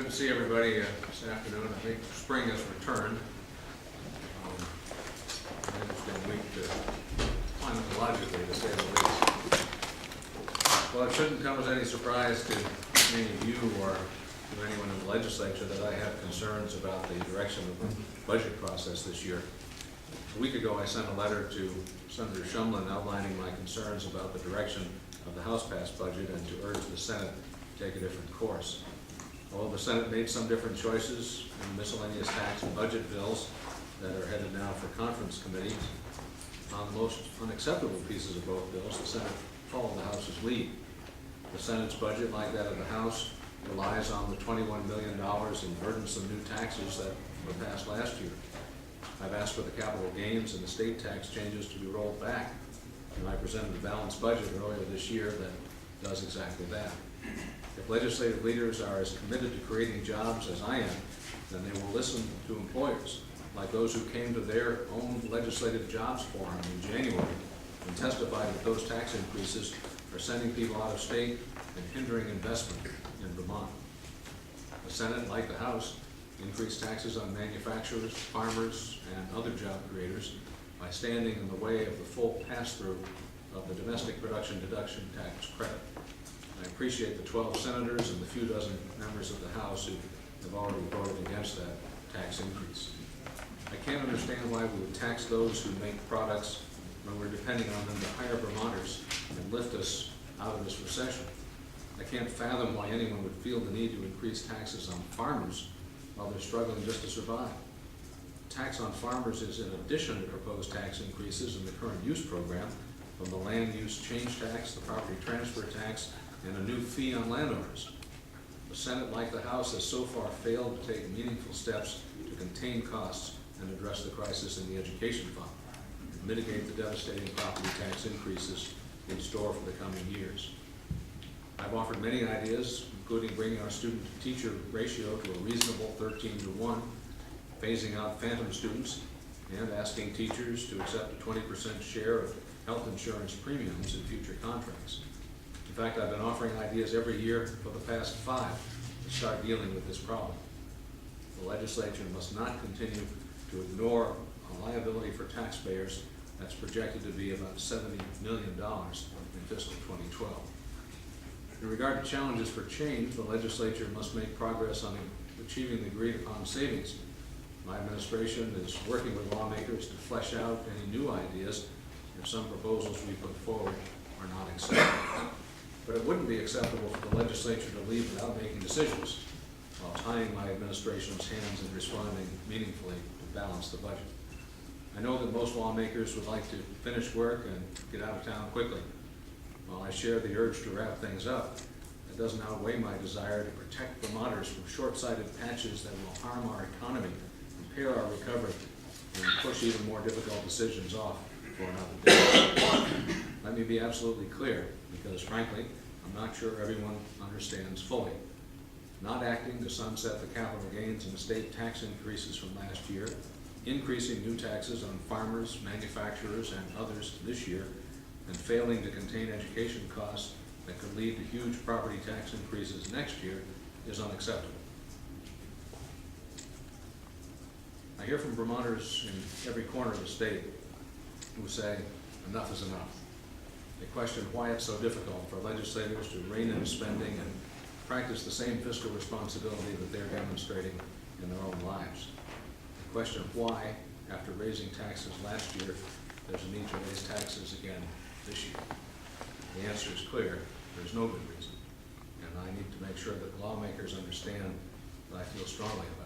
Good to see everybody this afternoon. I think spring has returned. An interesting week climatologically, to say the least. Well, it shouldn't come as any surprise to any of you or to anyone in the legislature that I have concerns about the direction of the budget process this year. A week ago, I sent a letter to Senator Shumlin outlining my concerns about the direction of the House-passed budget and to urge the Senate to take a different course. Although the Senate made some different choices in miscellaneous tax and budget bills that are headed now for conference committees, on the most unacceptable pieces of both bills, the Senate followed the House's lead. The Senate's budget, like that of the House, relies on the $21 million in burdensome new taxes that were passed last year. I've asked for the capital gains and the state tax changes to be rolled back, and I presented a balanced budget earlier this year that does exactly that. If legislative leaders are as committed to creating jobs as I am, then they will listen to employers, like those who came to their own legislative jobs forum in January and testified that those tax increases are sending people out of state and hindering investment in Vermont. The Senate, like the House, increased taxes on manufacturers, farmers, and other job creators by standing in the way of the full pass-through of the domestic production deduction tax credit. I appreciate the 12 senators and the few dozen members of the House who have already voted against that tax increase. I can't understand why we would tax those who make products when we're depending on them to hire Vermonters and lift us out of this recession. I can't fathom why anyone would feel the need to increase taxes on farmers while they're struggling just to survive. Tax on farmers is in addition to proposed tax increases in the current use program from the land use change tax, the property transfer tax, and a new fee on landowners. The Senate, like the House, has so far failed to take meaningful steps to contain costs and address the crisis in the education fund and mitigate the devastating property tax increases in store for the coming years. I've offered many ideas, including bringing our student-to-teacher ratio to a reasonable 13:1, phasing out phantom students, and asking teachers to accept a 20% share of health insurance premiums in future contracts. In fact, I've been offering ideas every year for the past 5 to start dealing with this problem. The legislature must not continue to ignore a liability for taxpayers that's projected to be about $70 million in fiscal 2012. In regard to challenges for change, the legislature must make progress on achieving the agreed-upon savings. My administration is working with lawmakers to flesh out any new ideas if some proposals we put forward are not acceptable. But it wouldn't be acceptable for the legislature to leave without making decisions while tying my administration's hands in responding meaningfully to balance the budget. I know that most lawmakers would like to finish work and get out of town quickly. While I share the urge to wrap things up, it doesn't outweigh my desire to protect Vermonters from short-sighted patches that will harm our economy, impair our recovery, and push even more difficult decisions off for another day. Let me be absolutely clear, because frankly, I'm not sure everyone understands fully. Not acting to sunset the capital gains and state tax increases from last year, increasing new taxes on farmers, manufacturers, and others this year, and failing to contain education costs that could lead to huge property tax increases next year is unacceptable. I hear from Vermonters in every corner of the state who say enough is enough. They question why it's so difficult for legislators to rein in spending and practice the same fiscal responsibility that they're demonstrating in their own lives. They question why, after raising taxes last year, there's a need to raise taxes again this year. The answer is clear. There's no good reason. And I need to make sure that lawmakers understand that I feel strongly about it.